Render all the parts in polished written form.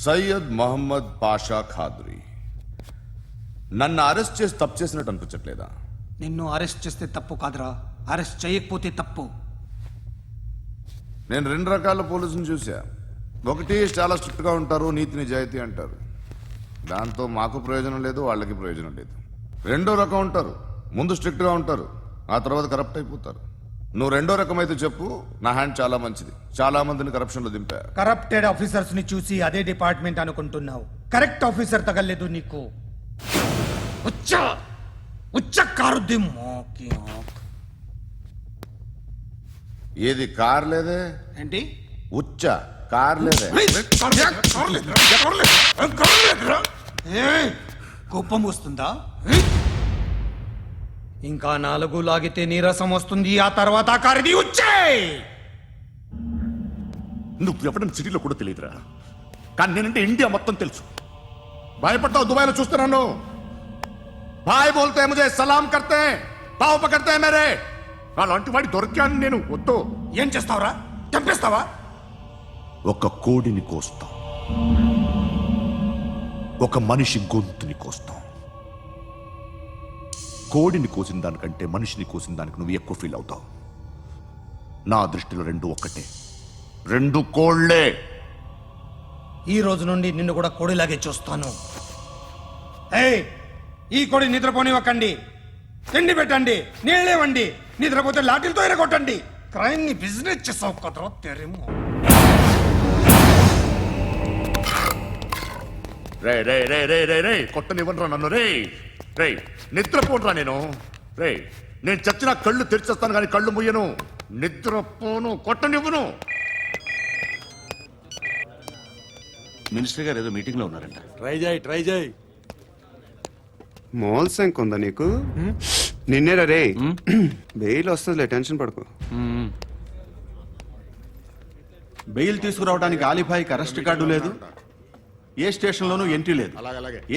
సయ్యద్ మహమ్మద్ పాషా ఖాద్రీ. నన్ను అరెస్ట్ చేసి తప్పు చేసినట్టు అనిపించట్లేదా? నిన్ను అరెస్ట్ చేస్తే తప్పు కాదురా, అరెస్ట్ చేయకపోతే తప్పు. నేను రెండు రకాల పోలీసుని చూసా. ఒకటి చాలా స్ట్రిక్ట్ గా ఉంటారు, నీతి నిజాయితీ అంటారు, దాంతో మాకు ప్రయోజనం లేదు, వాళ్ళకి ప్రయోజనం లేదు. రెండో రకం ఉంటారు, ముందు స్ట్రిక్ట్ గా ఉంటారు, ఆ తర్వాత కరప్ట్ అయిపోతారు. నువ్వు రెండో రకం అయితే చెప్పు. నా హ్యాండ్ చాలా మంచిది, చాలా మందిని కరప్షన్ లో దింపా. కరప్టెడ్ ఆఫీసర్స్ ని చూసి అదే డిపార్ట్మెంట్ అనుకుంటున్నావు. కరెక్ట్ ఆఫీసర్ తగలేదు నీకు. కారుద్ది మోకి. ఏది కార్ లేదే ఏంటి? ఉచ్చ కార్ లేదే. కోపం వస్తుందా? ఇంకా 4 లాగితే నీరసం వస్తుంది, ఆ తర్వాత కారిది ఉచ్చే. నువ్వు ఎప్పుడైనా సిటీలో కూడా తెలియదురా, కానీ నేనంటే ఇండియా మొత్తం తెలుసు. భయపడతావు? దుబాయ్లో చూస్తున్నాను. భాయ్ బోల్తే ముజే సలాం కర్తే పావు పకర్తే మేరే. అలాంటి వాడి దొరికాను నేను. వద్దు. ఏం చేస్తావురా? చంపేస్తావా? ఒక కోడిని కోస్తాం, ఒక మనిషి గొంతుని కోస్తాం. కోడిని కోసిన దానికంటే మనిషిని కోసిన దానికి నువ్వు ఎక్కువ ఫీల్ అవుతావు. నా దృష్టిలో రెండు ఒక్కటే, రెండు కోళ్లే. ఈ రోజు నుండి నిన్ను కూడా కోడిలాగే చూస్తాను. ఏయ్, ఈ కోడి నిద్రపోనివ్వకండి. తిండి పెట్టండి, నీళ్ళేవండి. నిద్రపోతే లాఠీలతో ఎరగొట్టండి. క్రైమ్ ని బిజినెస్ చేసావు కదరా తెరేమో. రే రే రే రే రే రే కొట్టనివ్వనరా నన్ను. రే రే నిద్రపోనరా నేను. రే నేను చచ్చిన కళ్ళు తెరిచేస్తాను కానీ కళ్ళు ముయ్యను. నిద్రపోను, కొట్టనివ్వను. మినిస్టర్ గారు ఏదో మీటింగ్ లో ఉన్నారంట. ట్రై చేయి. మోల్ సంక్ ఉందా నీకు? నిన్నేరా రే. బెయిల్ వస్తుందిలే, టెన్షన్ పడుకో. బెయిల్ తీసుకురావడానికి ఆలిభాయికి అరెస్ట్ కార్డు లేదు, ఏ స్టేషన్లోనూ ఎంట్రీ లేదు.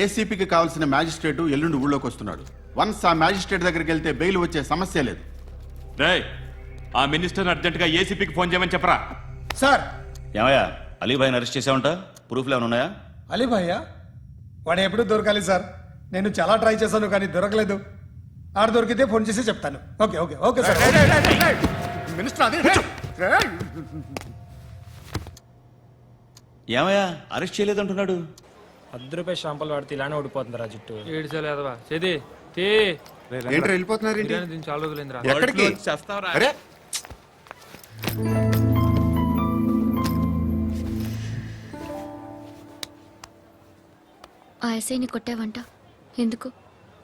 ఏసీపీకి కావాల్సిన మ్యాజిస్ట్రేటు ఎల్లుండి ఊళ్ళోకి వస్తున్నాడు. వన్స్ ఆ మ్యాజిస్ట్రేట్ దగ్గరికి వెళ్తే బెయిల్ వచ్చే సమస్య లేదు. రేయ్, ఆ మినిస్టర్ అర్జెంట్ గా ఏసీపీకి ఫోన్ చేయమని చెప్పరా. సార్. ఏమయ్యా, అలీభాయిని అరెస్ట్ చేసావంట? ప్రూఫ్లు ఏమైనా ఉన్నాయా? అలీ భయ్యా వాడు ఎప్పుడు దొరకాలి సార్. నేను చాలా ట్రై చేశాను కానీ దొరకలేదు. ఆడ దొరికితే ఫోన్ చేసి చెప్తాను. Okay okay okay sir. Minister అదే. ఏమయ్యా, అరెస్ట్ చేయలేదంటున్నాడు? ₹10 షాంపూలు వాడితే ఇలానే ఓడిపోతుందిరా జుట్టు. ఏడ్చలేదవా చేది తీ. ఏంట్రా వెళ్ళిపోతున్నారు? దీన్ని చాలా రోజులైందిరా. ఎక్కడికి? చేస్తావరా? అరే ఆ ఎస్ఐని కొట్టావంట, ఎందుకు?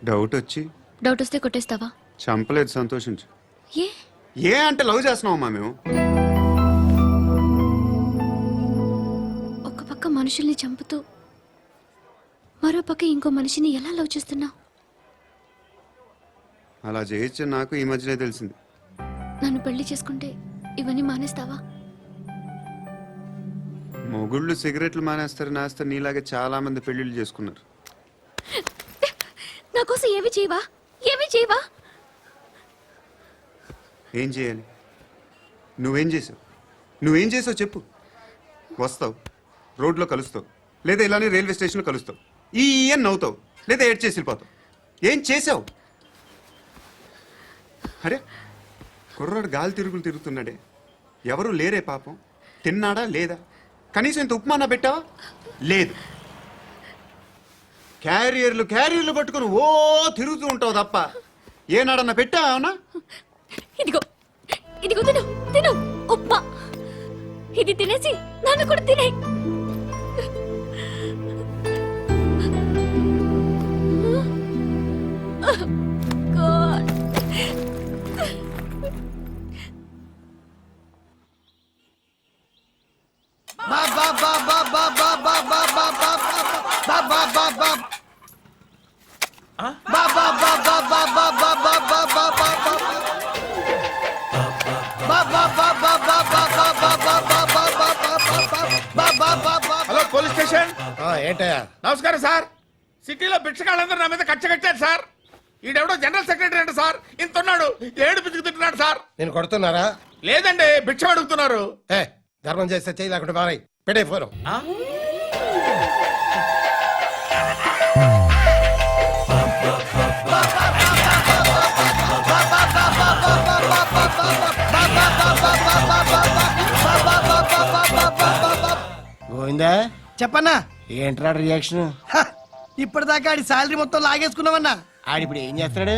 డౌట్ వచ్చి. డౌట్ వస్తే కొట్టేస్తావా? చంపలేదు, సంతోషించు. ఏ ఏ అంటే లవ్ చేస్తున్నావమ్మా మేము. ఒక పక్క మనుషుల్ని చంపుతూ మరో పక్క ఇంకో మనిషిని ఎలా లవ్ చేస్తున్నావు? అలా చేయొచ్చు నాకు ఈ మధ్యనే తెలిసింది. నన్ను పెళ్లి చేసుకుంటే ఇవన్నీ మానేస్తావా? మొగుళ్ళు సిగరెట్లు మానేస్తారు, నేస్తారు. నీలాగే చాలా మంది పెళ్లిళ్ళు చేసుకున్నారు. నా కోసం ఏమి చేయవా? ఏమి చేయవా? ఏం చేయాలి? నువ్వేం చేసావు? నువ్వేం చేసావు చెప్పు. వస్తావు, రోడ్లో కలుస్తావు, లేదా ఇలానే రైల్వే స్టేషన్లో కలుస్తావు. ఈ నవ్వుతావు, లేదా ఏడ్ చేసి వెళ్ళిపోతావు. ఏం చేసావు? అరే కుర్రాడు గాలి తిరుగులు తిరుగుతున్నాడే, ఎవరు లేరే పాపం. తిన్నాడా లేదా? కనీసం ఇంత ఉప్మానా పెట్టావా? లేదు. క్యారియర్లు పట్టుకుని ఓ తిరుగుతూ ఉంటావు తప్ప ఏనాడన్నా పెట్టావా? ఇదిగో ఇదిగో తిను తిను ఉప్మా. ఇది తినేసి నన్ను కూడా తినే. Hello police station. ఏంటయ్యా? నమస్కారం సార్. సిటీలో భిక్షగాళ్ళందరూ నా మీద కచ్చ కట్టారు సార్. ఈడెవడో జనరల్ సెక్రటరీ అంట సార్. ఇంతున్నాడు, ఏడు పిచ్చుకు తింటున్నాడు సార్. నేను కొడుతున్నారా? లేదండి, భిక్ష అడుగుతున్నారు. ధర్మం చేస్తే చేయి, లేకుంటే మారాయి. పెట్టే ఫోను. అర్థమైందా చెప్పన్నా ఏంట్రా రియాక్షన్ ఇప్పటిదాకా ఆడి శాలరీ మొత్తం లాగేసుకున్నావన్నా. ఆడిప్పుడు ఏం చేస్తున్నాడు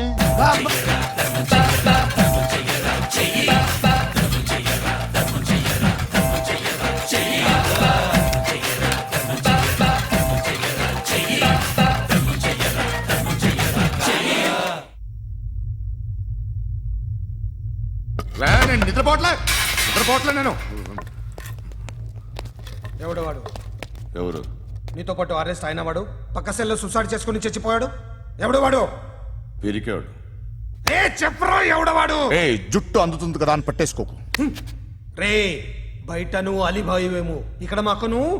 నేను నిద్రపోవట్లే నేను. ఎవడు వాడు? ఎవరు? నీతో పాటు అరెస్ట్ అయిన వాడు, పక్క సెల్లో సూసైడ్ చేసుకుని చచ్చిపోయాడు. ఎవడు వాడు? పిరికాడు. ఏ చెప్పరా ఎవడవాడు? ఏ జుట్టు అందుతుంది కదా అని పట్టేసుకోకు. రే బయట నువ్వు అలీబాయివేమో, ఇక్కడ మాకు నువ్వు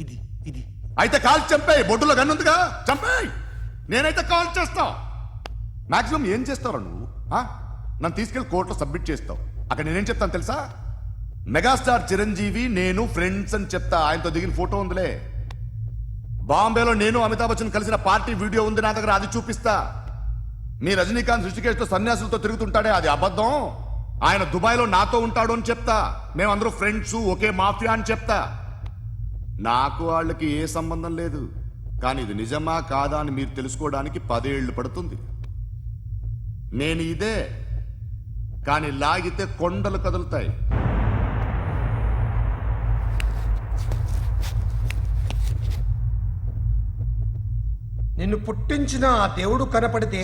ఇది ఇది అయితే కాల్ చంపేయి, బొడ్డులో గన్నుందిగా చంపేయి. నేనైతే కాల్ చేస్తా. మాక్సిమం ఏం చేస్తావు నువ్వు? నన్ను తీసుకెళ్లి కోర్టులో సబ్మిట్ చేస్తావు. అక్కడ నేనేం చెప్తాను తెలుసా? మెగాస్టార్ చిరంజీవి నేను ఫ్రెండ్స్ అని చెప్తా. ఆయనతో దిగిన ఫోటో ఉందిలే. బాంబేలో నేను అమితాబ్ బచ్చన్ కలిసిన పార్టీ వీడియో ఉంది నా దగ్గర, అది చూపిస్తా. మీ రజనీకాంత్ ఋషికేష్ తో సన్యాసులతో తిరుగుతుంటాడే, అది అబద్ధం. ఆయన దుబాయ్ లో నాతో ఉంటాడు అని చెప్తా. మేమందరూ ఫ్రెండ్స్, ఒకే మాఫియా అని చెప్తా. నాకు వాళ్ళకి ఏ సంబంధం లేదు. కానీ ఇది నిజమా కాదా అని మీరు తెలుసుకోవడానికి 10 ఏళ్లు పడుతుంది. నేను ఇదే, కానీ లాగితే కొండలు కదులుతాయి. నిన్ను పుట్టించిన ఆ దేవుడు కనపడితే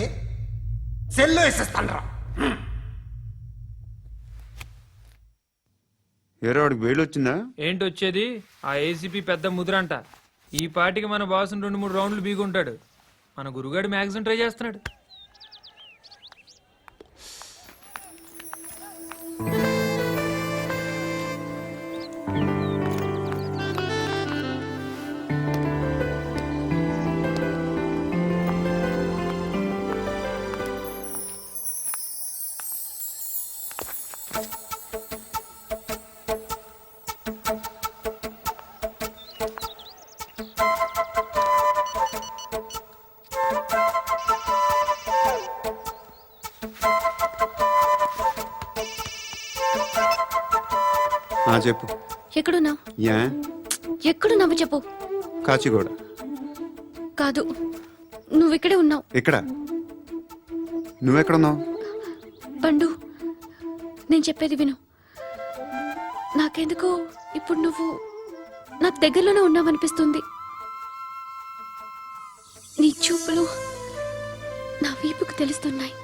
సెల్లో వేసేస్తానరా. ఏరో వాడికి బెయిల్ వచ్చిందా? ఏంటి వచ్చేది? ఆ ఏసీపీ పెద్ద ముద్రంట. ఈ పాటికి మన బాసును 2-3 రౌండ్లు బీగుంటాడు. మన గురుగాడు మ్యాగజైన్ ట్రై చేస్తున్నాడు. చెప్పు. ఎక్కడున్నావు? యా ఎక్కడున్నావు చెప్పు. కాచిగూడ. కాదు, నువ్వు ఇక్కడే ఉన్నావు. ఎక్కడ? నువ్వెక్కడున్నావు? బండు, నేను చెప్పేది విను. నాకెందుకో ఇప్పుడు నువ్వు నాకు దగ్గరలోనే ఉన్నావనిపిస్తుంది. నీ చూపులు నా వీపుకు తెలుస్తున్నాయి.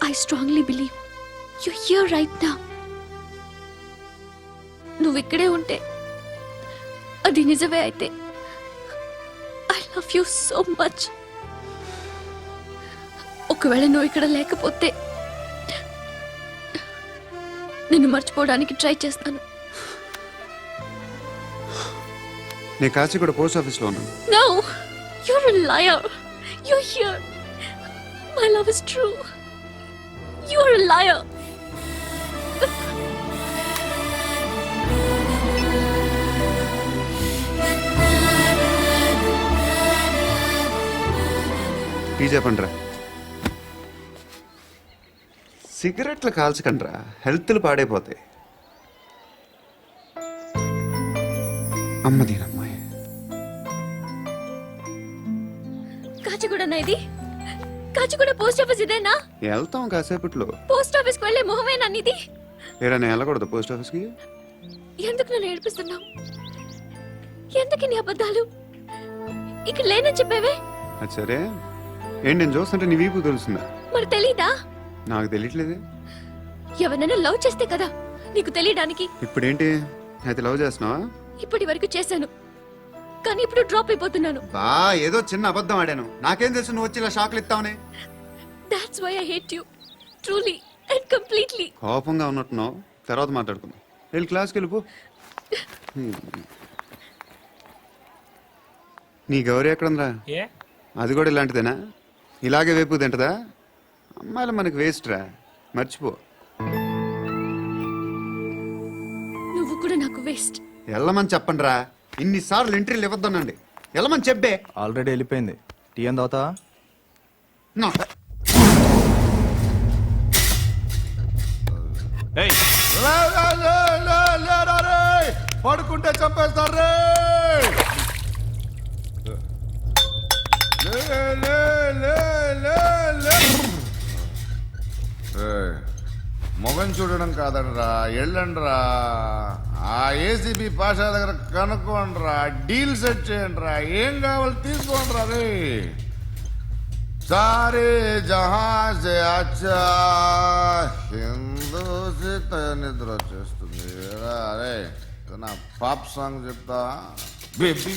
I strongly believe you here right now. నువ్వు ఇక్కడే ఉంటే అది నిజమే అయితే I love you so much. ఒకవేళ నువ్వు ఇక్కడ లేకపోతే నిన్ను మర్చిపోవడానికి ట్రై చేస్తాను. నేను కాచిగూడ పోస్ట్ ఆఫీస్లో ఉన్నాను. No, you're a liar. You're here. My love is true. You're a liar. Tea చెప్పండిరా. సిగరెట్లు కాల్చకండ్రా, హెల్త్లు పాడైపోతాయి. అమ్మదీనమ్మాయి. కాచిగూడనా ఇది? కాచిగూడ పోస్ట్ ఆఫీస్ ఇదేనా? వెళ్తాం కాసేపట్లో. పోస్ట్ ఆఫీస్ కి వెళ్ళే మొహమేనా నీది? ఏరా నేను వెళ్ళకూడదు పోస్ట్ ఆఫీస్కి? ఎందుకు నన్ను ఏడిపిస్తున్నావు? ఎందుకు నీ అబద్ధాలు? ఇక్కడ లేనని చెప్పేవే. అది సరే, ఏంటి నేను చూస్తుంటే నీ వీపు తెలుస్తుందా? మరి తెలీదా? నాకు తెలియట్లేదే. ఎవరైనా లవ్ చేస్తే కదా నీకు తెలియడానికి. ఇప్పుడేంటి అయితే లవ్ చేస్తున్నావా? ఇప్పటి వరకు చేశాను, కానీ ఇప్పుడు డ్రాప్ అయిపోతున్నాను. బా ఏదో చిన్న అబద్ధం ఆడాను. నాకేం తెలుసు నువ్వు వచ్చి ఇలా షాక్లు ఇస్తావని. That's why I hate you. Truly and completely. కోపంగా ఉన్నట్టున్నావు, తర్వాత మాట్లాడుకుందాం. వెళ్ళి క్లాస్కి వెళ్ళిపో. నీ గౌరీ ఎక్కడుందా? ఏ అది కూడా ఇలాంటిదేనా? ఇలాగే వేపు తింటదా? అమ్మాయిలు మనకి వేస్ట్ రా, మర్చిపో. నువ్వు కూడా నాకు వేస్ట్. వెళ్ళమని చెప్పండి రా. ఇన్నిసార్లు ఎంట్రీలు ఇవ్వద్దనండి. వెళ్ళమని చెప్పే. ఆల్రెడీ వెళ్ళిపోయింది. టీ ఏం తాగుతావా? ఏయ్, పడుకుంటే చంపేస్తారు రే లే, లే, లే, లే, లే. ఏయ్, మొగం చూడడం కాదండ్రా ఎళ్ళండ్రా ఆ ఏసీబీ పాషా దగ్గర కనుక్కోండ్రా డీల్ సెట్ చేయండిరా ఏం కావాలి తీసుకోండిరా రే సారే జహాన్ సే అచ్చా హిందూ నిద్ర వచ్చేస్తుంది అరే నా పాప్ సాంగ్ చెప్తా baby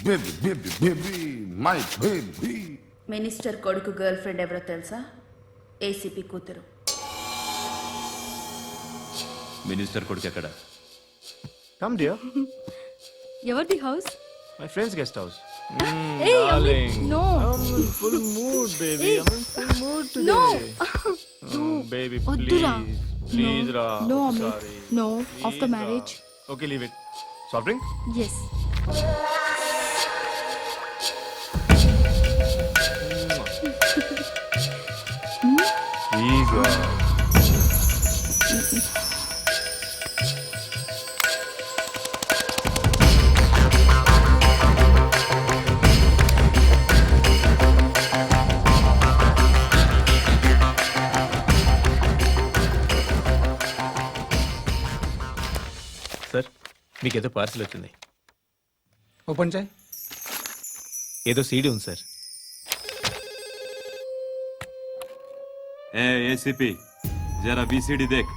baby baby baby my baby minister కొడుకు గర్ల్ ఫ్రెండ్ ఎవరో తెలుసా? ఏసీపీ కూతురు. మినిస్టర్ కొడుకు ఎక్కడ? Come dear. ఎవరిది house? My friends guest house. No full mood baby. I am full mood no today. Baby వద్దురా. Please రా. No sorry. No after marriage. Okay leave it. Soft drink? Yes. Please రా. Sir మీకేదో parcel వచ్చింది. Open చేయి. ఏదో CD ఉంది sir. ఏ ACP జరా BCD దేక్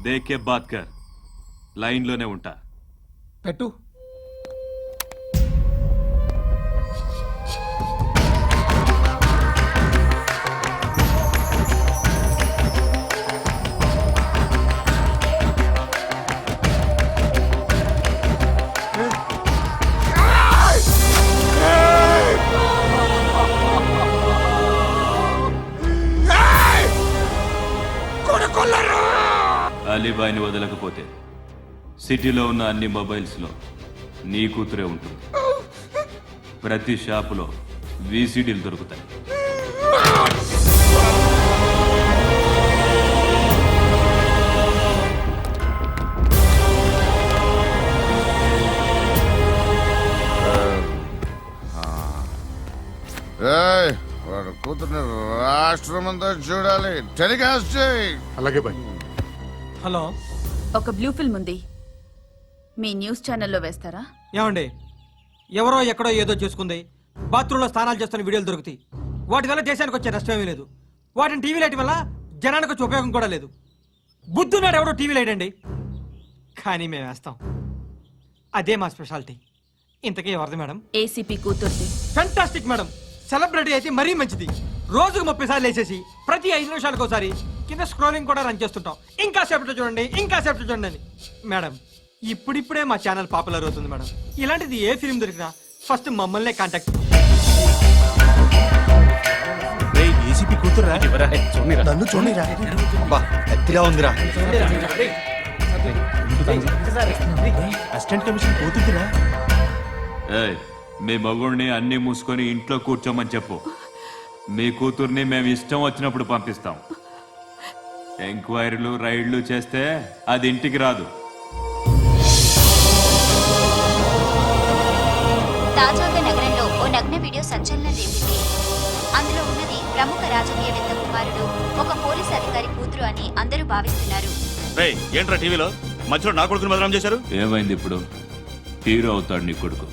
దేక్ కే bath కర్. లైన్ లోనే ఉంటా. పెట్టు. అలీబాయిని వదలకపోతే సిటీలో ఉన్న అన్ని మొబైల్స్లో నీ కూతురే ఉంటుంది. ప్రతి షాపులో వీసీడీలు దొరుకుతాయి. ఏయ్, వాడు కూతుర్ని రాష్ట్రమంతా చూడాలి టెలికాస్ట్ చేయి. అలాగే బాయ్. హలో. ఒక బ్లూ ఫిల్మ్ ఉంది, మీ న్యూస్ ఛానల్లో వేస్తారా? ఏమండి, ఎవరో ఎక్కడో ఏదో చేసుకుంది, బాత్రూంలో స్నానాలు చేస్తున్న వీడియోలు దొరుకుతాయి. వాటి వల్ల దేశానికి వచ్చే నష్టం ఏమీ లేదు. వాటిని టీవీ లైట్ వల్ల జనానికి వచ్చే ఉపయోగం కూడా లేదు. బుద్ధున్నాడు ఎవడో టీవీ లైట్ అండి, కానీ మేము వేస్తాం. అదే మా స్పెషాలిటీ. ఇంతకీ ఎవరిది మేడం? ఏసీపీ కూతుర్ది. Fantastic madam. సెలబ్రిటీ అయితే మరీ మంచిది. రోజుకు 30 సార్లు వేసేసి ప్రతి 5 నిమిషాలకు ఒకసారి కింద స్క్రోలింగ్ కూడా రన్ చేస్తుంటాం. ఇంకా సేపట్లో చూడండి, ఇంకా సేపట్లో చూడండి అని. మేడం, ఇప్పుడిప్పుడే మా ఛానల్ పాపులర్ అవుతుంది మేడం. ఇలాంటిది ఏ ఫిల్మ్ దొరికినా ఫస్ట్ మమ్మల్నే కాంటాక్ట్. ఏసీపీ కూతురా? నన్ను చూడరా. బా ఎత్తిగా ఉందిరా. అసిస్టెంట్ కమిషన్ కూతురా? ఏయ్, మీ మగుడిని అన్ని మూసుకొని ఇంట్లో కూర్చోమని చెప్పు. మీ కూతుర్ని మేము ఇష్టం వచ్చినప్పుడు పంపిస్తాం. ఎంక్వైరీలు రైడ్లు చేస్తే అది ఇంటికి రాదు. తాజాగా నగరంలో ఓ నగ్న వీడియో సంచలనం రేపింది. అందులో ఉన్నది ప్రముఖ రాజకీయవేత్త కుమారుడు, ఒక పోలీస్ అధికారి కూతురు అని అందరూ భావిస్తున్నారు. ఏంట్రా టీవీలో మధ్యలో నా కొడుకుని బదనాం చేశారు? ఏమైంది ఇప్పుడు? హీరో అవుతాడు నీ కొడుకు.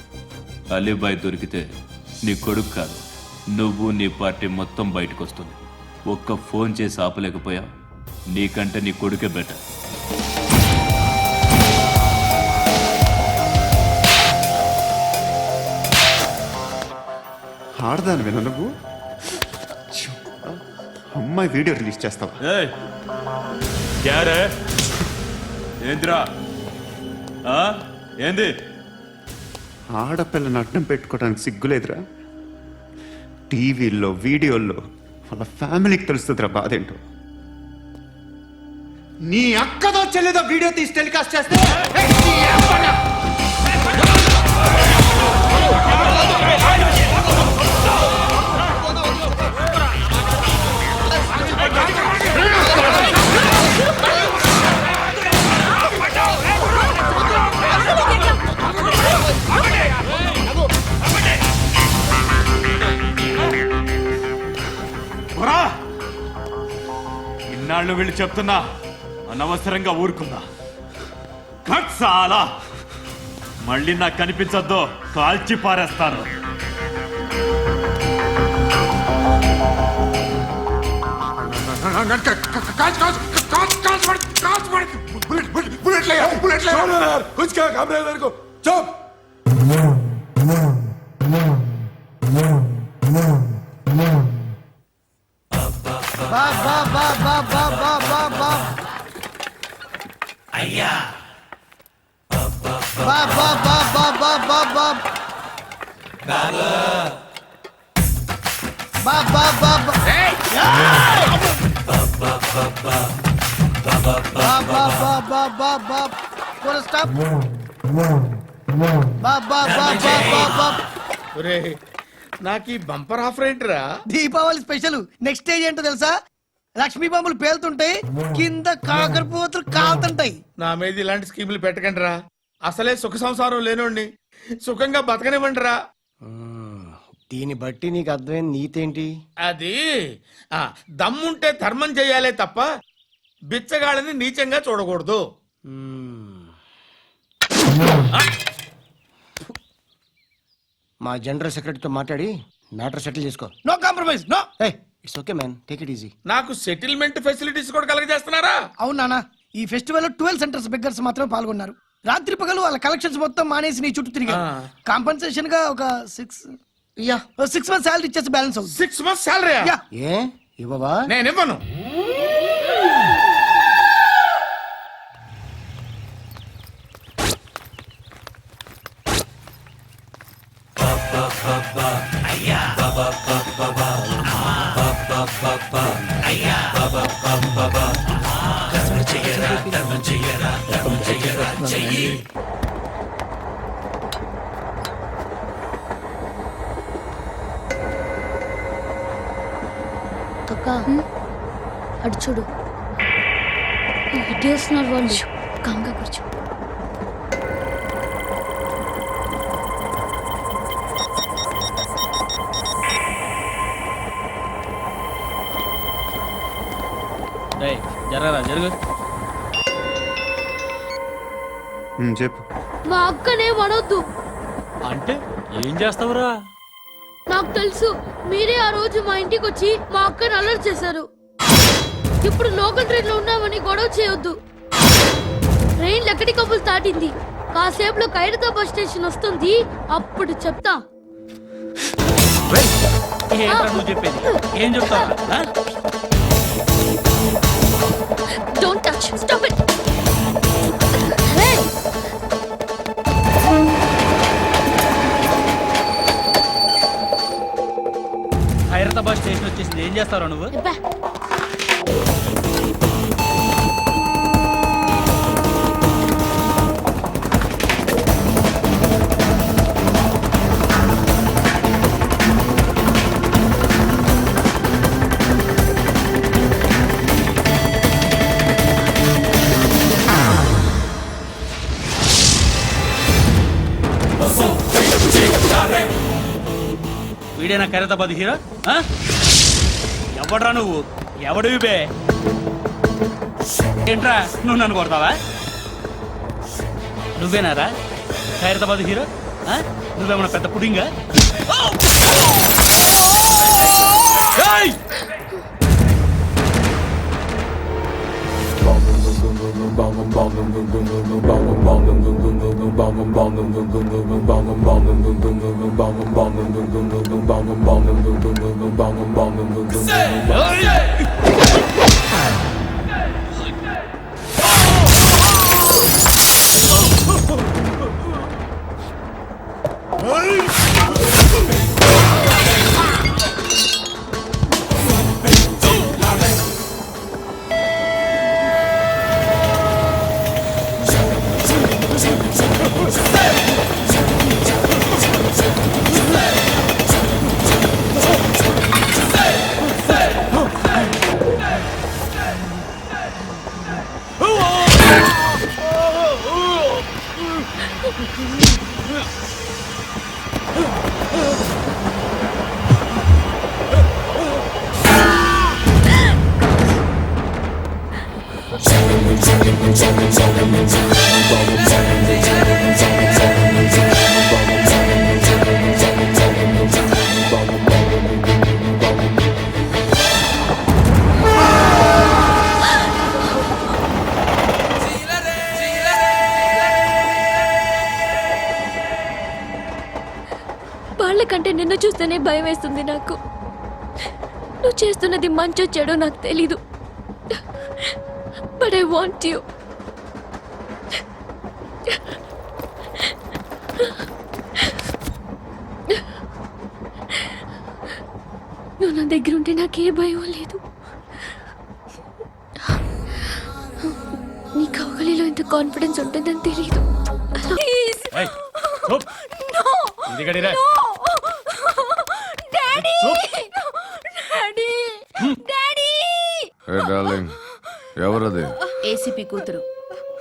అలీబాయ్ దొరికితే నీ కొడుకు కాదు, నువ్వు నీ పార్టీ మొత్తం బయటకు వస్తుంది. ఒక్క ఫోన్ చేసి ఆపలేకపోయా, నీకంటే నీ కొడుకే బెటర్. ఆడదానివేనా నువ్వు? అమ్మాయి వీడియో రిలీజ్ చేస్తావా? ఏంద్రా ఏంది? ఆడపిల్లని అడ్డం పెట్టుకోవడానికి సిగ్గులేదురా? టీవీల్లో వీడియోల్లో వాళ్ళ ఫ్యామిలీకి తెలుస్తుందిరా బాధ ఏంటో. నీ అక్కదో చెల్లిదో వీడియో తీసి టెలికాస్ట్ చేస్తే వాళ్ళు వీళ్ళు చెప్తున్నా అనవసరంగా ఊరుకున్నా కట్ చాలా మళ్ళీ నాకు కనిపించొద్దు కాల్చి పారేస్తాను నాకు ఈ బంపర్ ఆఫర్ ఏంటిరా? దీపావళి స్పెషల్ నెక్స్ట్ స్టేజ్ ఏంటో తెలుసా? లక్ష్మీ బాంబులు పేలుతుంటాయి, కింద కాకరపోతులు కాలుతుంటాయి. నా మీద ఇలాంటి స్కీములు పెట్టకండి రా. అసలే సుఖ సంసారం లేనోడిని సుఖంగా బతకనివ్వండి రా. దీన్ని బట్టి నీకు అర్థమైన నీతేంటి? అది దమ్ముంటే ధర్మం చెయ్యాలే తప్ప బిచ్చగాళ్ళని నీచంగా చూడకూడదు. మా జనరల్ సెక్రటరీతో మాట్లాడి మ్యాటర్ సెటిల్ చేసుకో. No compromise, no. It's okay man, take it easy. నాకు సెటిల్మెంట్ ఫెసిలిటీస్ కూడా కలగజేస్తున్నారా? అవును నాన్న, ఈ ఫెస్టివల్ లో 12 సెంటర్స్ బెగ్గర్స్ మాత్రమే పాల్గొన్నారు. రాత్రి పగలు వాళ్ళ కలెక్షన్స్ మొత్తం మానేసి నీ చుట్టూ తిరిగారు. కాంపన్సేషన్ గా ఒక 6 మంత్స్ సాలరీ ఇచ్చేసి బ్యాలెన్స్ అవుతుంది. 6 months salary? ఏ ఇవ్వవా? నేను ఇవ్వను. అక్క అటు చూడు, ఇటు వస్తున్నారు వాళ్ళు. కాంగా కూర్చో. జరగరా జరుగు. చెప్పు. మా అక్కనే వడొద్దు. అంటే ఏం చేస్తావురా? నాకు తెలుసు, మీరే ఆ రోజు మా ఇంటికి వచ్చి మా అక్కని అలర్ట్ చేశారు. ఇప్పుడు లోకల్ ట్రైన్ లో ఉన్నామని గొడవ చేయొద్దు. ట్రైన్ ఎక్కడి కబులు దాటింది. కాసేపులో ఖైరతాబాద్ స్టేషన్ వస్తుంది, అప్పుడు చెప్తా. నువ్వు చెప్పేది ఏం చెప్తావా? Don't touch. Stop it. Hey. Khairatabad station వచ్చేసింది, ఏం చేస్తారా నువ్వు? అబ్బా. వీడేనా ఖైరతాబాద్ హీరో? ఎవడ్రా నువ్వు? ఎవడివి బే? ఏంట్రా నువ్వు నన్ను కొడతావా? నువ్వేనారా ఖైరతాబాద్ హీరో? నువ్వేమన్నా పెద్ద పుడింగా? వాళ్ళకంటే నిన్ను చూస్తేనే భయం వేస్తుంది నాకు. నువ్వు చేస్తున్నది మంచో చెడో నాకు తెలీదు, బట్ ఐ వాంట్ యూ. నువ్వు నా దగ్గర ఉంటే నాకే భయం లేదు. నీ కౌగలిలో ఇంత కాన్ఫిడెన్స్ ఉంటుందని తెలీదు. డార్లింగ్, ఎవరది? ఏసీపీ కూతురు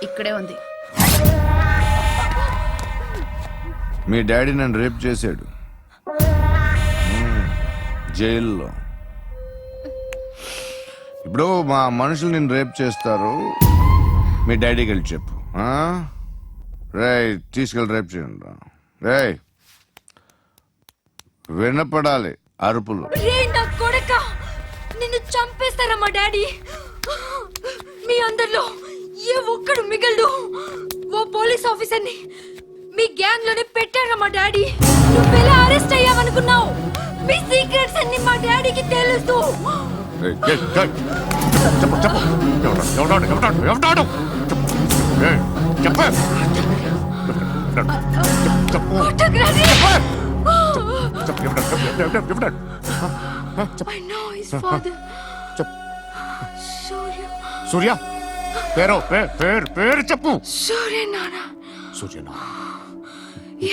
ఇక్కడే ఉంది. మీ డాడీ నన్ను రేప్ చేశాడు జైల్లో. ఇప్పుడు మా మనుషులు నిన్ను రేప్ చేస్తారు, మీ డాడీకి వెళ్ళి చెప్పు. రేయ్, తీసుకెళ్ళి రేప్ చేయండి. రేయ్, వినపడాలి అరుపులు. నిన్ను చంపేస్తారా మా డాడీ? మీ అందరిలో ఏ ఒక్కడు మిగలడు. ఓ పోలీస్ ఆఫీసర్ని మీ గ్యాంగ్ లోనే పెట్టారా మా డాడీ? నువ్వెలా అరెస్ట్ అయ్యావనుకున్నావు? మీ సీక్రెట్స్ అన్ని మా డాడీకి తెలుసు. రేయ్, చెప్పు చెప్పు, ఎవడాడు? రేయ్, చెప్పు. ఫోటోగ్రఫీ. ఎవడాడు? I know his father. సూర్య. సూర్య పేరు చెప్పు. సూర్య నాన్న. సూర్యనా?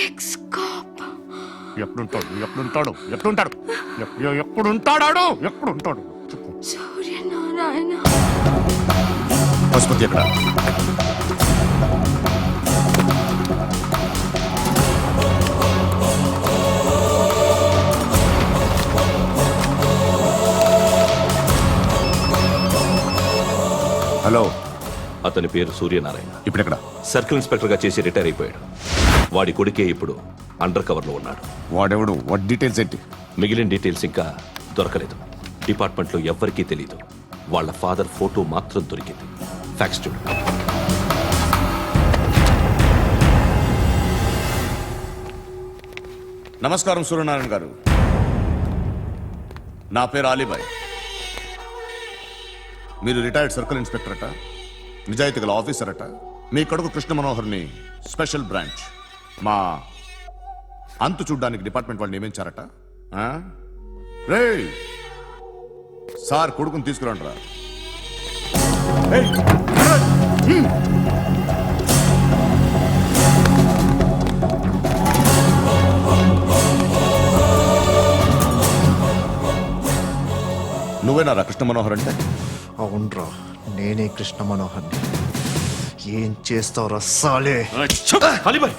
X cap. ఎప్పుడుంటాడు చెప్పు. సూర్య నారాయణ. పశుపతి ఎక్కడ? హలో, అతని పేరు సూర్యనారాయణ. ఇప్పుడెక్కడ? సర్కిల్ ఇన్స్పెక్టర్ గా చేసి రిటైర్ అయిపోయాడు. వాడి కొడుకే ఇప్పుడు అండర్ కవర్ లో ఉన్నాడు. వాడెవడు? వాట్ డీటెయిల్స్ ఏంటి? మిగిలిన డీటెయిల్స్ ఇంకా దొరకలేదు. డిపార్ట్మెంట్ లో ఎవ్వరికీ తెలియదు. వాళ్ళ ఫాదర్ ఫోటో మాత్రం దొరికింది. ఫ్యాక్స్ చూడు. నమస్కారం సూర్యనారాయణ గారు. నా పేరు అలీబాయ్. మీరు రిటైర్డ్ సర్కిల్ ఇన్స్పెక్టర్ అట, నిజాయితీ గల ఆఫీసర్ అట. మీ కొడుకు కృష్ణ మనోహర్ని స్పెషల్ బ్రాంచ్ మా అంతు చూడ్డానికి డిపార్ట్మెంట్ వాళ్ళు నియమించారట. రేయ్, సార్ కొడుకుని తీసుకురండి రా. నువ్వేనా కృష్ణ మనోహర్ అంటే? అవునరా, నేనే కృష్ణ మనోహర్ని. ఏం చేస్తావురా సాలే? అలీబాయ్,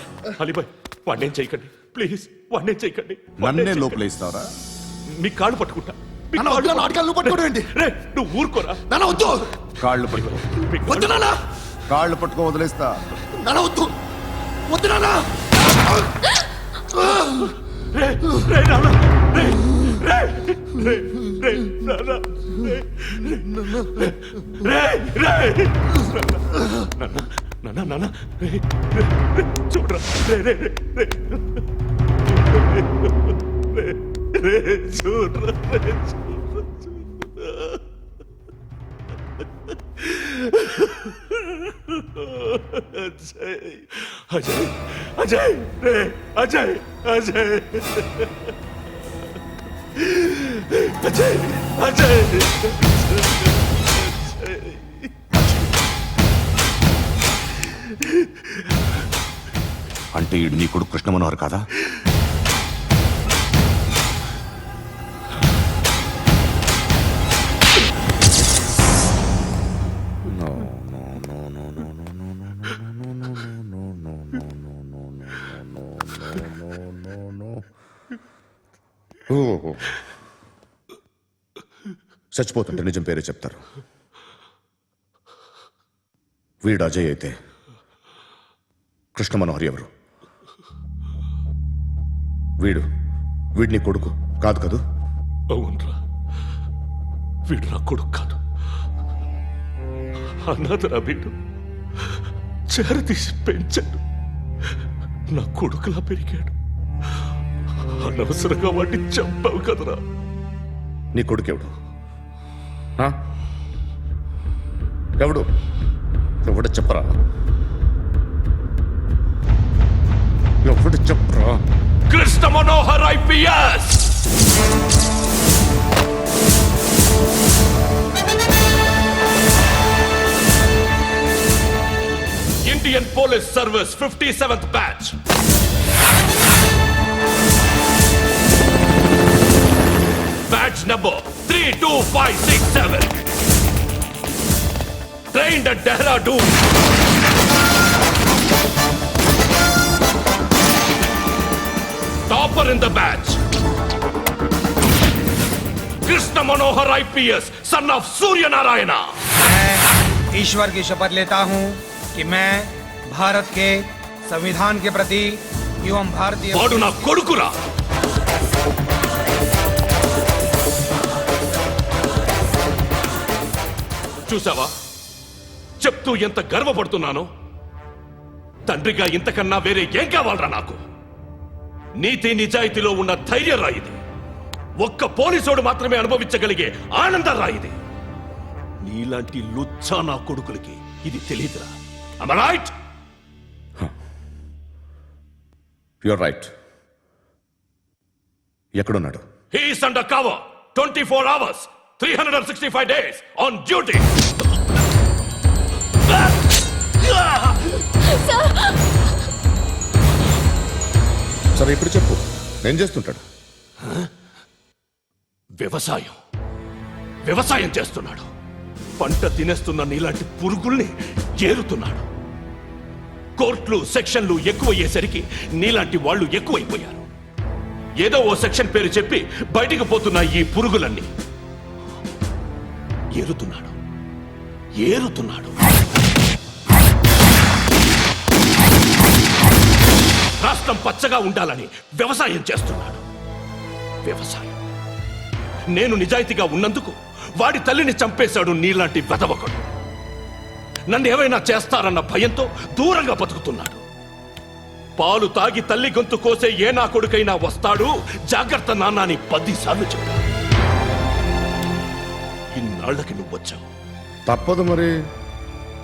వాడినేం చేయకండి ప్లీజ్, వాడినేం చేయకండి. నన్నే లోపల ఇస్తావరా? మీ కాళ్ళు పట్టుకుంటా. నువ్వు ఊరుకోరా. కాళ్ళు పట్టుకో వదిలేస్తా. చూడరా, అజయ్ అజయ్ అజయ్ అజయ్ అజయ్ అజయ్ అంటే ఈడు నీ కొడుకు కృష్ణ మనోహర్ కాదా? చచ్చిపోతుంటే నిజం పేరే చెప్తారు. వీడు అజయ్ అయితే కృష్ణ మనోహర్ ఎవరు? వీడిని కొడుకు కాదు కదూ? అవునరా, వీడు నా కొడుకు కాదు, అన్నదరా వీడు. చేరతీసి పెంచాడు, నా కొడుకులా పెరిగాడు. అనవసరంగా వాడిని చంపావు కదరా. నీ కొడుకెవడు? ఆ? ఎవడు చెప్పరా, ఎవడు చెప్పరా? Krishna Manohar IPS. Indian Police Service 57th batch. Batch number 32567. Trained at Dehradun. Topper in the batch. Krishna Manohar IPS, son of Surya Narayana. मैं ईश्वर की शपथ लेता हूँ कि मैं भारत के संविधान के प्रति एवं भारतीय వాడు నా కొడుకురా. చూసావా, చెప్తూ ఎంత గర్వపడుతున్నానో. తండ్రిగా ఇంతకన్నా వేరే ఏం కావాలరా నాకు? నీతి నిజాయితీలో ఉన్న ధైర్యం రా ఇది. ఒక్క పోలీసోడు మాత్రమే అనుభవించగలిగే ఆనందం రా ఇది. నీలాంటి లుచ్చా నా కొడుకులకి ఇది తెలియదురా. Am I right? You're right. ఎక్కడున్నాడు? He is under cover 24 hours 365 days on duty. సరే ఇప్పుడు చెప్పు, ఏం చేస్తుంటాడు? వ్యవసాయం చేస్తున్నాడు. పంట తినేస్తున్న నీలాంటి పురుగుల్ని ఏరుతున్నాడు. కోర్టులు సెక్షన్లు ఎక్కువయ్యేసరికి నీలాంటి వాళ్ళు ఎక్కువైపోయారు. ఏదో ఓ సెక్షన్ పేరు చెప్పి బయటికి పోతున్న ఈ పురుగులన్నీ ఏరుతున్నాడు. రాష్ట్రం పచ్చగా ఉండాలని వ్యవసాయం చేస్తున్నాడు. నేను నిజాయితీగా ఉన్నందుకు వాడి తల్లిని చంపేశాడు నీలాంటి వెధవకుడు. నన్ను ఏమైనా చేస్తారన్న భయంతో దూరంగా బతుకుతున్నాడు. పాలు తాగి తల్లి గొంతు కోసే ఏ నా కొడుకైనా వస్తాడు, జాగ్రత్త నాన్న అని 10 సార్లు చెప్పాడు. ఇన్నాళ్ళకి నువ్వు వచ్చావు. తప్పదు మరి.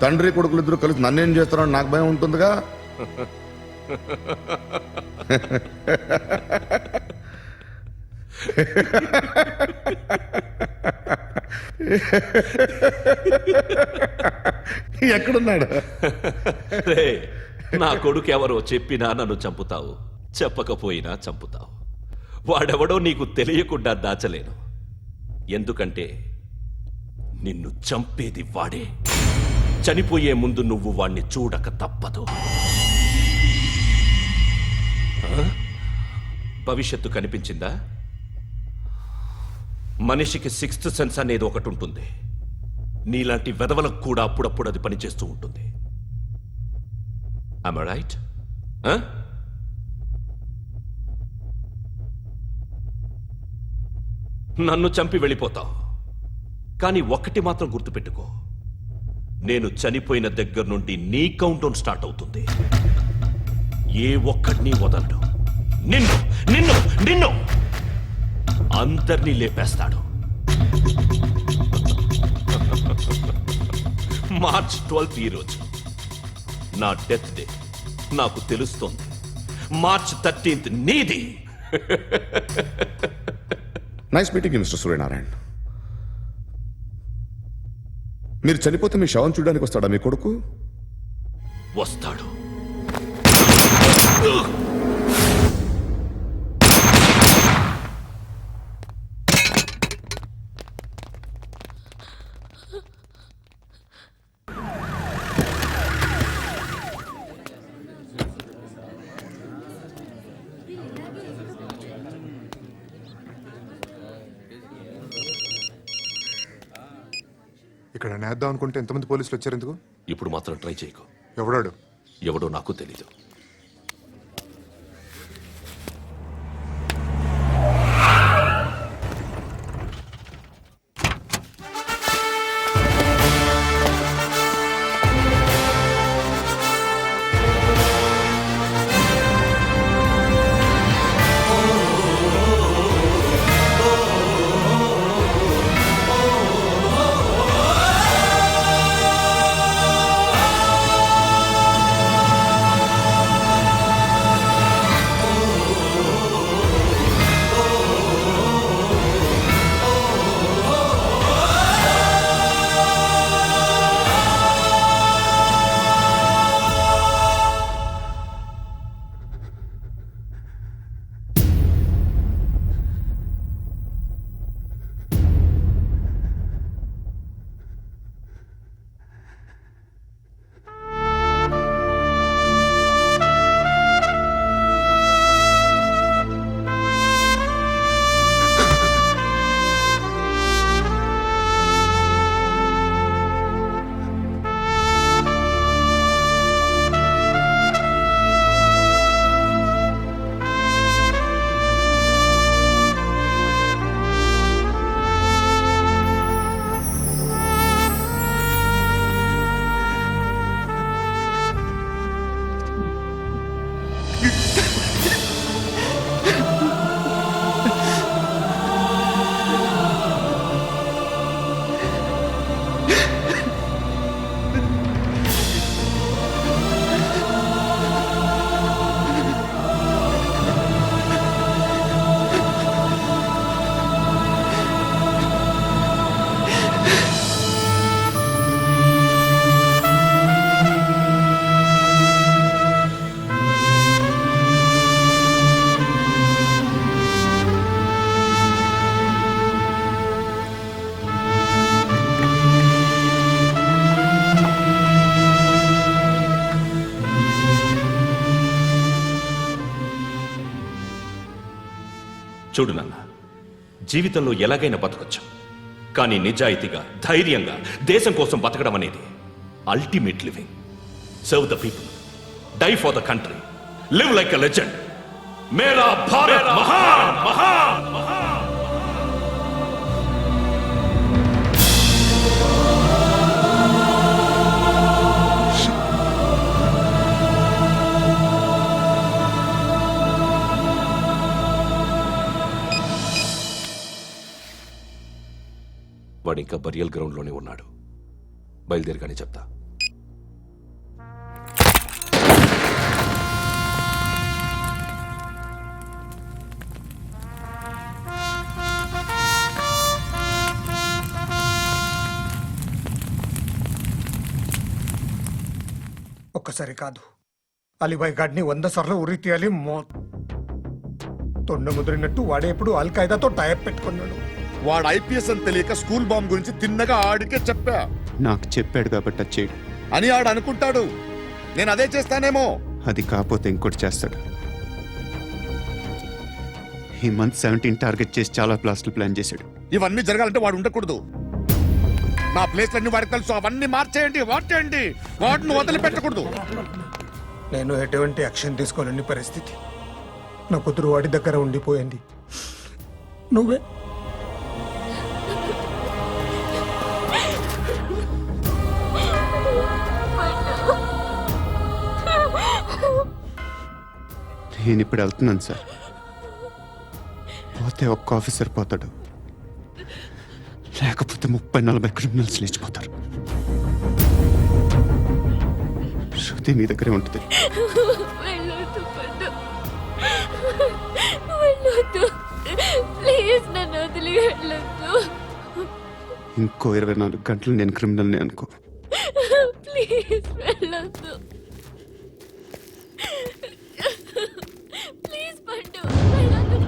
తండ్రి కొడుకులు ఇద్దరు కలిసి నన్నేం చేస్తారని నాకు భయం ఉంటుందిగా. ఎక్కడున్నాడు? నా కొడుకు ఎవరో చెప్పినా నన్ను చంపుతావు, చెప్పకపోయినా చంపుతావు. వాడెవడో నీకు తెలియకుండా దాచలేను. ఎందుకంటే నిన్ను చంపేది వాడే. చనిపోయే ముందు నువ్వు వాణ్ణి చూడక తప్పదు. భవిష్యత్తు కనిపించిందా? మనిషికి 6th సెన్స్ అనేది ఒకటి ఉంటుంది. నీలాంటి వెధవలకు కూడా అప్పుడప్పుడు అది పనిచేస్తూ ఉంటుంది. Am I right? నన్ను చంపి వెళ్ళిపోతావు. కానీ ఒక్కటి మాత్రం గుర్తుపెట్టుకో, నేను చనిపోయిన దగ్గర నుండి నీ కౌంటౌన్ స్టార్ట్ అవుతుంది. ఏ ఒక్కడిని వదలడు. నిన్ను అందరినీ లేపేస్తాడు. మార్చ్ 12 ఈ రోజు నా డెత్ డే. నాకు తెలుస్తోంది. మార్చ్ 13 నీది. Nice meeting mister Suryanarayana. మీరు చనిపోతే మీ శవం చూడడానికి వస్తాడా మీ కొడుకు? వస్తాడు. ఇక్కడ నేద్దాం అనుకుంటే ఎంతమంది పోలీసులు వచ్చారు ఎందుకు? ఇప్పుడు మాత్రం ట్రై చేయకు. ఎవడాడు? ఎవడో నాకు తెలీదు. చూడు నాన్న, జీవితంలో ఎలాగైనా బతకొచ్చు, కానీ నిజాయితీగా ధైర్యంగా దేశం కోసం బతకడం అనేది ultimate living. Serve the people, die for the country, live like a legend. మేరా భారత్ మహాన్ మహాన్ మహాన్. వాడు ఇంకా బరియల్ గ్రౌండ్లోనే ఉన్నాడు. బయలుదేరగానే చెప్తా. ఒక్కసారి కాదు, అలీబాయ్ గాడిని 100 సార్లు ఉరి తీయాలి. తొండ ముదిరినట్టు వాడే ఎప్పుడు అల్ ఖైదాతో టైప్ పెట్టుకున్నాడు. వాడు ఐపీఎస్ అని తెలియక స్కూల్ బాంబ్ గురించి తిన్నగా ఆడికే చెప్పా. నాకు చెప్పాడు కాబట్టి అది చేయడు అని ఆడు అనుకుంటాడు. నేను అదే చేస్తానేమో. అది కాకపోతే ఇంకోటి చేస్తాడు. ఈ మంత్ 17 టార్గెట్ చేసి చాలా ప్లాస్ట్లు ప్లాన్ చేశాడు. ఇవన్నీ జరగాలంటే వాడు ఉండకూడదు. నా ప్లేస్లన్నీ వాడికి తెలుసు. అవన్నీ మార్చేయండి, వాటేయండి. వాటిని వదిలిపెట్టకూడదు. నేను ఎటువంటి యాక్షన్ తీసుకోలేని పరిస్థితి. నా కూతురు వాడి దగ్గర ఉండిపోయింది. నువ్వే నేను ఇప్పుడు వెళ్తున్నాను సార్. పోతే ఒక్క ఆఫీసర్ పోతాడు, లేకపోతే 30-40 క్రిమినల్స్ లేచిపోతారు. శృతి మీ దగ్గరే ఉంటుంది. ఇంకో 24 గంటలు నేను క్రిమినల్ని అనుకో. ప్లీజ్ వెళ్ళొద్దు. ప్లీజ్ పండు వెళ్ళొద్దు.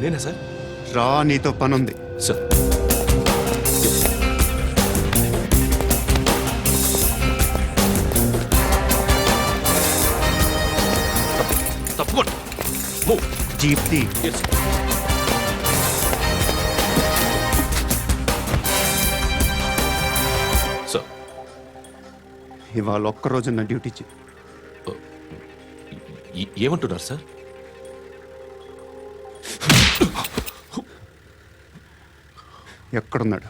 నేనా సార్? రా, నీతో పని ఉంది సార్. తప్పకుండా జీప్ ది. Yes, sir. ఇవాళ ఒక్కరోజు నా డ్యూటీ చేయి. ఏమంటున్నారు సార్? ఎక్కడున్నాడు?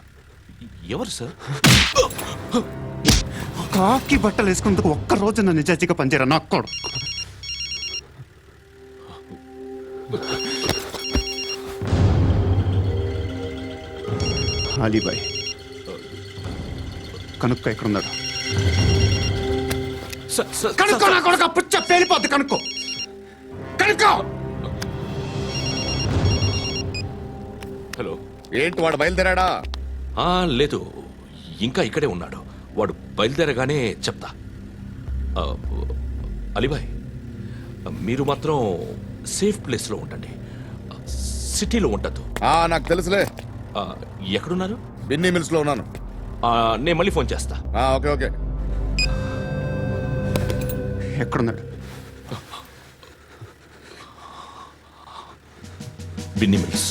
ఎవరు సార్? కాకి బట్టలు వేసుకున్నందుకు ఒక్కరోజు నా నిజాజీగా పనిచేయరా నా కొడుకు. అలీబాయ్ కనుక్కో ఎక్కడున్నాడు. కనుక్కో నా కొడుకు, పుచ్చ పేలిపోద్ది. కనుక్కో కనుక్కో. హలో. ఏంటి వాడు బయలుదేరాడా? లేదు, ఇంకా ఇక్కడే ఉన్నాడు. వాడు బయలుదేరగానే చెప్తా. అలీబాయ్, మీరు మాత్రం సేఫ్ ప్లేస్లో ఉండండి, సిటీలో ఉండద్దు. నాకు తెలుసులే. ఎక్కడున్నారు? బిన్నీ మిల్స్ లో ఉన్నాను. నేను మళ్ళీ ఫోన్ చేస్తా. Okay okay. ఎక్కడున్నాడు? బిన్నీ మిల్స్.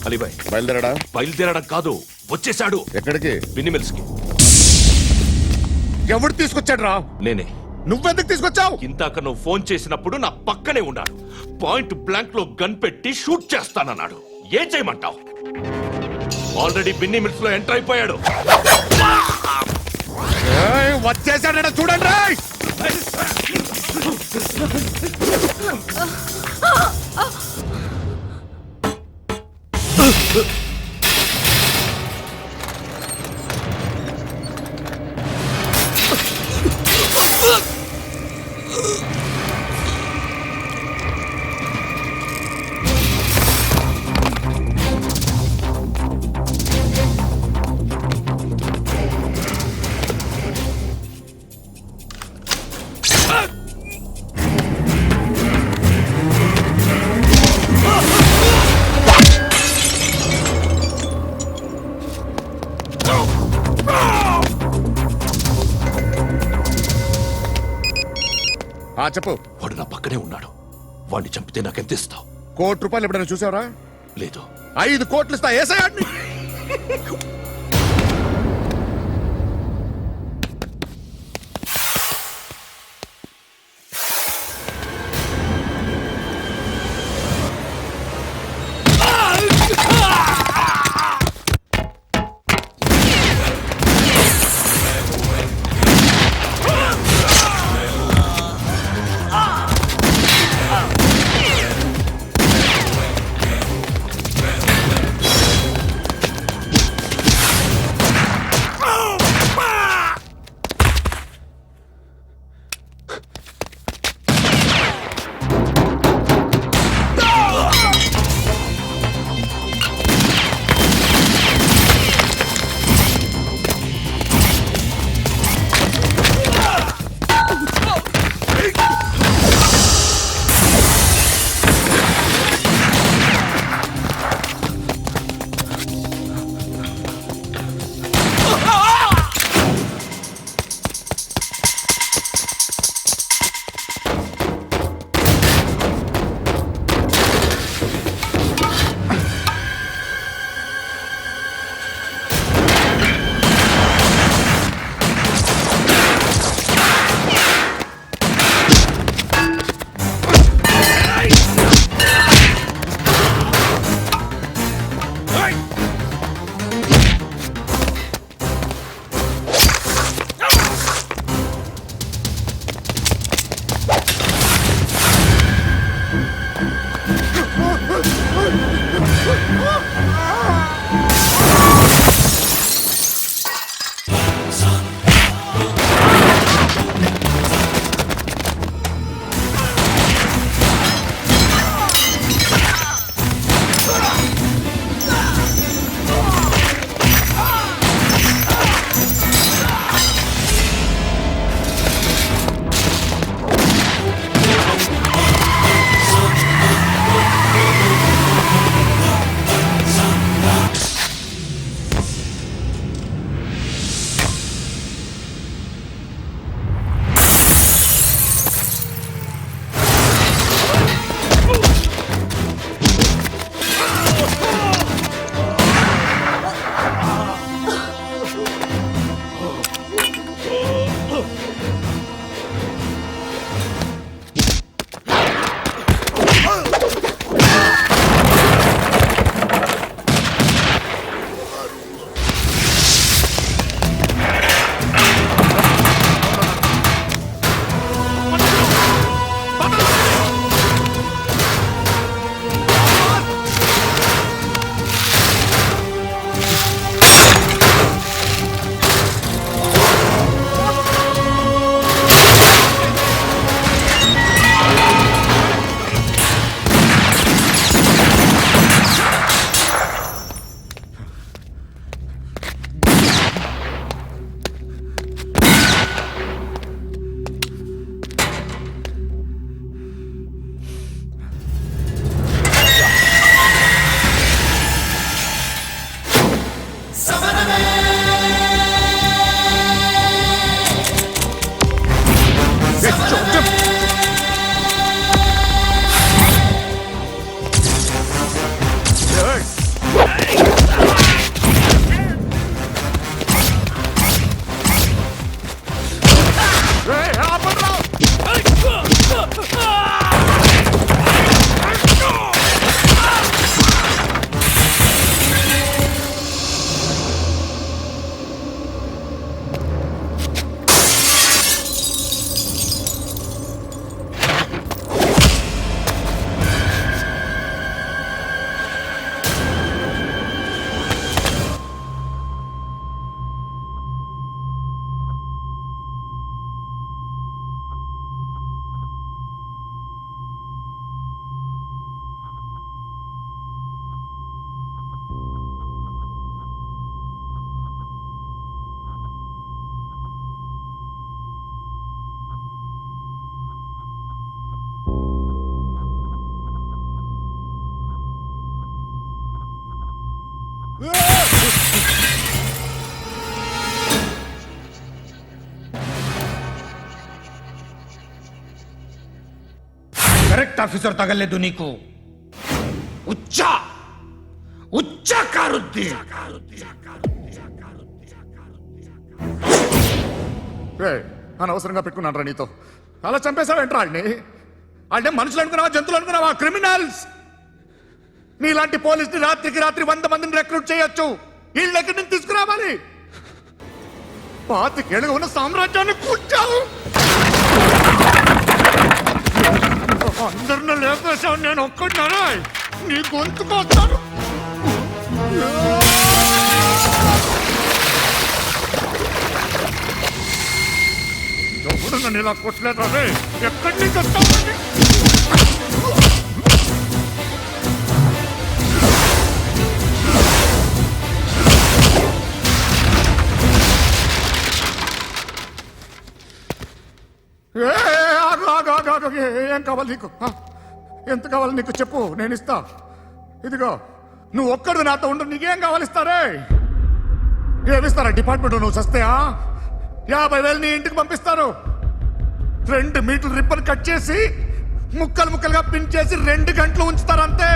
అలీబాయ్ బయలుదేరాడా? బయలుదేరడం కాదు, వచ్చేశాడు. ఎక్కడికి? బిన్నీ మిల్స్ కి. ఎవడు తీసుకొచ్చాడు రా? నేనే. నువ్వెందుకు తీసుకొచ్చావు? ఇందాక నువ్వు ఫోన్ చేసినప్పుడు నా పక్కనే ఉన్నాడు. పాయింట్ బ్లాంక్ లో గన్ పెట్టి షూట్ చేస్తానన్నాడు. ఏం చేయమంటావు? ఆల్రెడీ బిన్నీ మిల్స్ లో ఎంటర్ అయిపోయాడు. వచ్చేసాడ చూడండి రా. చెప్పు. వాడు నా పక్కనే ఉన్నాడు. వాడిని చంపితే నాకెంత ఇస్తావు? ₹1,00,00,000 ఎప్పుడైనా చూసావరా? లేదు. 5 కోట్లు ఇస్తా. ఏసయాడిని. కరెక్ట్ ఆఫీసర్ తగలేదు నీకు. ఉచ్చ కారుద్ది. అనవసరంగా పెట్టుకున్నాను నీతో. అలా చంపేశావేంట్రా వాళ్ళని? వాళ్ళే మనుషులు అనుకున్నావా, జంతువులు అనుకున్నావా? క్రిమినల్స్. నీలాంటి పోలీసుని రాత్రికి రాత్రి 100 మందిని రిక్రూట్ చేయొచ్చు. వీళ్ళ దగ్గర నుంచి తీసుకురావాలి. 25 ఏళ్ళుగా ఉన్న సామ్రాజ్యాన్ని కూర్చావు. అందరిని లేపేశావు, నేను ఒక్కడినారా? నీ గొంతుకొస్తాను. ఎవడు నన్ను ఇలా కొట్టలేదు రే? ఎక్కడి నుంచి వస్తావండి? ఏం కావాలి నీకు? ఎంత కావాలి నీకు చెప్పు, నేను ఇస్తా. ఇదిగో నువ్వు ఒక్కడు నాతో ఉండు. నీకేం కావాలి ఇస్తారే? ఏమిస్తారా డిపార్ట్మెంట్? నువ్వు చస్తేయా 50,000 నీ ఇంటికి పంపిస్తారు. 2 మీటర్లు రిబ్బన్ కట్ చేసి ముక్కలు ముక్కలుగా పిన్ చేసి 2 గంటలు ఉంచుతారు అంతే.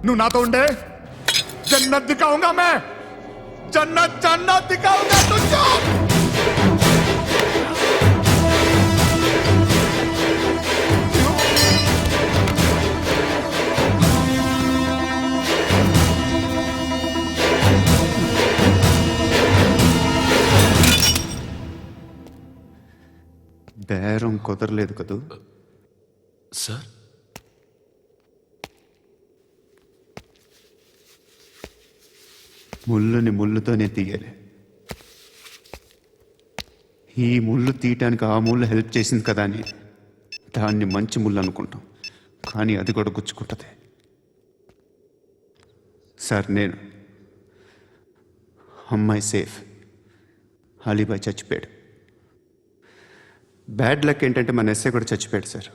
నువ్వు నాతో ఉండే జన్నత్ దిఖాऊंगा मैं, జన్నత్ జన్నత్ దిఖాऊंगा तुझको. బేరం కుదరలేదు కదూ సార్? ముళ్ళుని ముళ్ళుతోనే తీయాలి. ఈ ముళ్ళు తీయటానికి ఆ ముళ్ళు హెల్ప్ చేసింది కదా అని దాన్ని మంచి ముళ్ళు అనుకుంటాం, కానీ అది కూడా గుచ్చుకుంటుంది. సార్, నేను అమ్మాయి సేఫ్, అలీబాయ్ చచ్చిపోయాడు. బ్యాడ్ లక్ ఏంటంటే మన ఎస్ఐ కూడా చచ్చిపోయాడు సార్.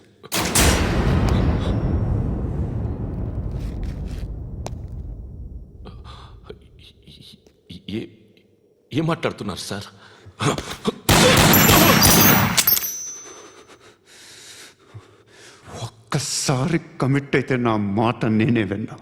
ఏం మాట్లాడుతున్నారు సార్? ఒక్కసారి కమిట్ అయితే నా మాట నేనే విన్నా.